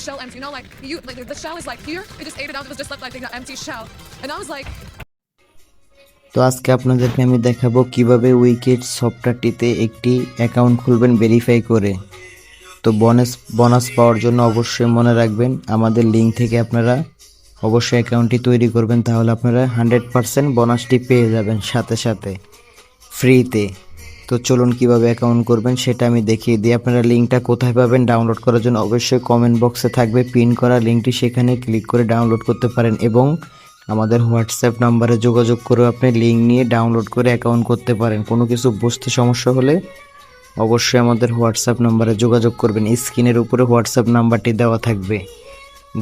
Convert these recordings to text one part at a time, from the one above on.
shell empty. You know, like the shell is like here. It just ate it out. It was just left like the empty shell. And I was like. তো আজকে আপনাদেরকে আমি দেখাবো কিভাবে wicket সফটওয়্যারটিতে একটি account খুলবেন verify করে। তো বোনাস পাওয়ার জন্য অবশ্যই মনে রাখবেন আমাদের লিঙ্ক থেকে আপনারা অবশ্যই অ্যাকাউন্টটি তৈরি করবেন, তাহলে আপনারা 100% বোনাসটি পেয়ে যাবেন সাথে সাথে ফ্রিতে। তো চলুন কিভাবে অ্যাকাউন্ট করবেন সেটা আমি দেখিয়ে দিই। আপনারা লিঙ্কটা কোথায় পাবেন ডাউনলোড করার জন্য অবশ্যই কমেন্ট বক্সে থাকবে পিন করা লিঙ্কটি, সেখানে ক্লিক করে ডাউনলোড করতে পারেন এবং আমাদের হোয়াটসঅ্যাপ নাম্বারে যোগাযোগ করে আপনি লিঙ্ক নিয়ে ডাউনলোড করে অ্যাকাউন্ট করতে পারেন। কোনো কিছু বুঝতে সমস্যা হলে অবশ্যই আমাদের হোয়াটসঅ্যাপ নাম্বারে যোগাযোগ করবেন। স্ক্রিনের উপরে হোয়াটসঅ্যাপ নাম্বারটি দেওয়া থাকবে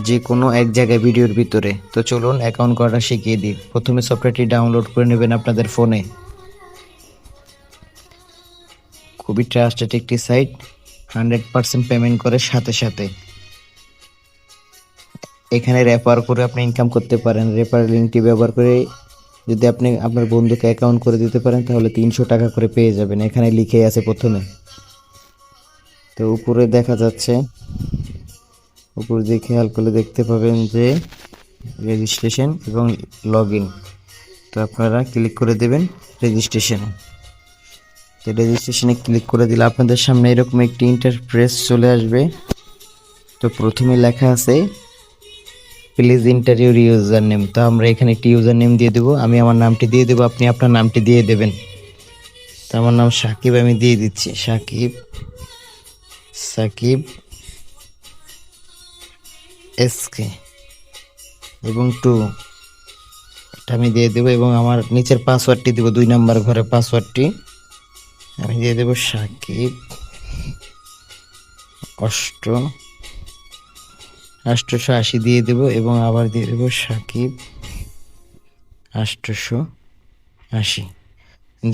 যে কোনো এক জায়গায় ভিডিওর ভিতরে। তো চলুন অ্যাকাউন্ট করাটা শিখিয়ে দিই। প্রথমে সফটওয়্যারটি ডাউনলোড করে নেবেন আপনাদের ফোনে। খুবই ট্রাস্টেড একটি সাইট, 100% পেমেন্ট করে সাথে সাথে। এখানে রেফার করে আপনি ইনকাম করতে পারেন। রেফার লিঙ্কটি ব্যবহার করে যদি আপনি আপনার বন্ধুকে অ্যাকাউন্ট করে দিতে পারেন তাহলে 300 টাকা করে পেয়ে যাবেন। এখানে লিখে আছে প্রথমে। তো উপরে দেখা যাচ্ছে, উপর দিয়ে খেয়াল করলে দেখতে পাবেন যে রেজিস্ট্রেশন এবং লগ ইন। তো আপনারা ক্লিক করে দেবেন রেজিস্ট্রেশনে। তো রেজিস্ট্রেশনে ক্লিক করে দিলে আপনাদের সামনে এরকম একটি ইন্টারফেস চলে আসবে। তো প্রথমে লেখা আছে please enter your user name. তো আমরা এখানে একটি ইউজার নেম দিয়ে দেবো। আমি আমার নামটি দিয়ে দেবো, আপনি আপনার নামটি দিয়ে দেবেন। তো আমার নাম সাকিব, আমি দিয়ে দিচ্ছি সাকিব এসকে এবং 2 এটা আমি দিয়ে দেবো এবং আমার নিচের পাসওয়ার্ডটি দেবো, 2 নাম্বার ঘরে পাসওয়ার্ডটি আমি দিয়ে দেবো সাকিব 880 দিয়ে দেবো এবং আবার দিয়ে দেবো সাকিব 880।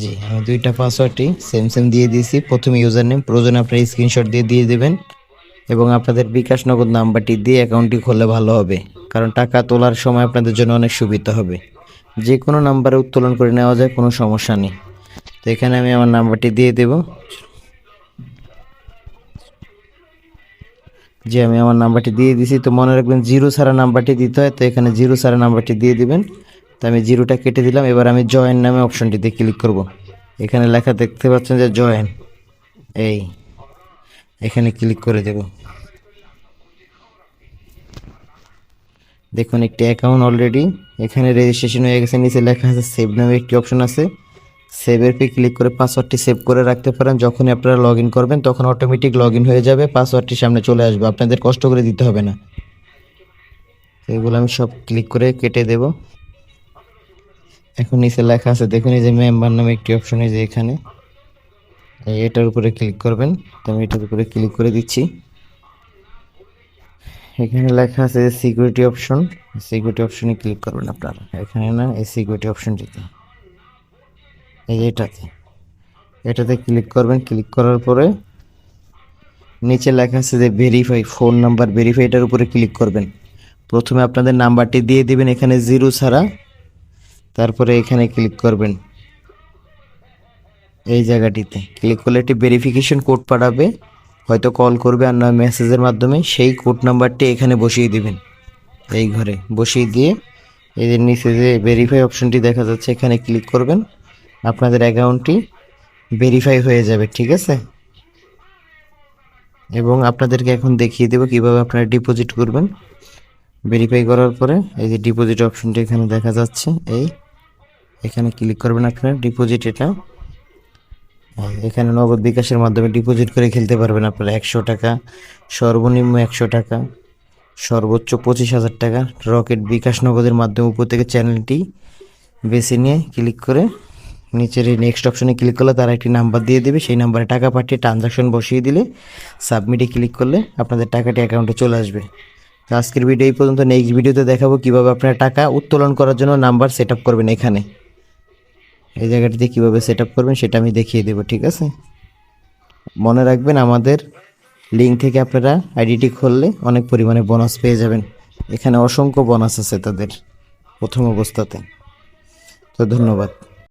জি, আমি 2টা পাসওয়ার্ডটি সেম দিয়ে দিয়েছি। প্রথমে ইউজার নেম, প্রয়োজনে আপনার স্ক্রিনশট দিয়ে দেবেন এবং আপনাদের বিকাশ নগদ নাম্বারটি দিয়ে অ্যাকাউন্টটি খুললে ভালো হবে, কারণ টাকা তোলার সময় আপনাদের জন্য অনেক সুবিধা হবে। যে কোনো নাম্বারে উত্তোলন করে নেওয়া যায়, কোনো সমস্যা নেই। তো এখানে আমি আমার নাম্বারটি দিয়ে দেব। যে আমি আমার নাম্বারটি দিয়ে দিয়েছি। তো মনে রাখবেন 0 ছাড়া নাম্বারটি দিতে হয়। তো এখানে 0 ছাড়া নাম্বারটি দিয়ে দিবেন। তো আমি 0টা কেটে দিলাম। এবার আমি জয়েন নামে অপশনটিতে ক্লিক করব। এখানে লেখা দেখতে পাচ্ছেন যে জয়েন, এখানে ক্লিক করে দেব। দেখুন একটি অ্যাকাউন্ট অলরেডি এখানে রেজিস্ট্রেশন হয়ে গেছে। নিচে লেখা আছে সেভ নামে একটি অপশন আছে। সেভের পে ক্লিক করে পাসওয়ার্ডটি সেভ করে রাখতে পারেন। যখনই আপনারা লগ ইন করবেন তখন অটোমেটিক লগ ইন হয়ে যাবে, পাসওয়ার্ডটি সামনে চলে আসবে, আপনাদের কষ্ট করে দিতে হবে না। এগুলো আমি সব ক্লিক করে কেটে দেব। এখন নিচে লেখা আছে দেখুন এই যে মেম্বার নামে একটি অপশন, এই যে এখানে এটার উপরে ক্লিক করবেন। তো আমি এটার উপরে ক্লিক করে দিচ্ছি। এখানে লেখা আছে সিকিউরিটি অপশনে ক্লিক করবেন আপনারা। এখানে না, এই সিকিউরিটি অপশনটিতে, এই যে এটাতে ক্লিক করবেন। ক্লিক করার পরে নিচে লেখা আছে যে ভেরিফাই ফোন নাম্বার, ভেরিফাই এটার উপরে ক্লিক করবেন। প্রথমে আপনাদের নাম্বারটি দিয়ে দিবেন এখানে 0 ছাড়া, তারপরে এখানে ক্লিক করবেন। এই জায়গাটিতে ক্লিক করলে একটি ভেরিফিকেশন কোড পাঠাবে, হয়তো কল করবে আর নয় মেসেজের মাধ্যমে। সেই কোড নাম্বারটি এখানে বসিয়ে দিবেন, এই ঘরে বসিয়ে দিয়ে এই যে নিচে যে ভেরিফাই অপশনটি দেখা যাচ্ছে এখানে ক্লিক করবেন। আপনাদের অ্যাকাউন্টটি ভেরিফাই হয়ে যাবে, ঠিক আছে। এবং আপনাদেরকে এখন দেখিয়ে দেব কিভাবে আপনারা ডিপোজিট করবেন। ভেরিফাই করার পরে এই যে ডিপোজিট অপশনটি এখানে দেখা যাচ্ছে, এখানে ক্লিক করবেন আপনারা। ডিপোজিট এটা এখানে নগদ বিকাশের মাধ্যমে ডিপোজিট করে খেলতে পারবেন আপনারা। 100 টাকা, সর্বনিম্ন 100 টাকা, সর্বোচ্চ 25,000 টাকা। রকেট বিকাশ নগদের মাধ্যমে উপর থেকে চ্যানেলটি বেছে নিয়ে ক্লিক করে নিচের এই নেক্সট অপশনে ক্লিক করলে তারা একটি নাম্বার দিয়ে দেবে। সেই নাম্বারে টাকা পাঠিয়ে ট্রানজাকশন বসিয়ে দিলে সাবমিটে ক্লিক করলে আপনাদের টাকাটি অ্যাকাউন্টে চলে আসবে। তো আজকের ভিডিও এই পর্যন্ত। নেক্সট ভিডিওতে দেখাবো কিভাবে আপনারা টাকা উত্তোলন করার জন্য নাম্বার সেট আপ করবেন। এখানে এই জায়গাটিতে কীভাবে সেট আপ করবেন সেটা আমি দেখিয়ে দেবো, ঠিক আছে। মনে রাখবেন আমাদের লিঙ্ক থেকে আপনারা আইডিটি খুললে অনেক পরিমাণে বোনাস পেয়ে যাবেন। এখানে অসংখ্য বোনাস আছে তাদের প্রথম অবস্থাতে। তো ধন্যবাদ।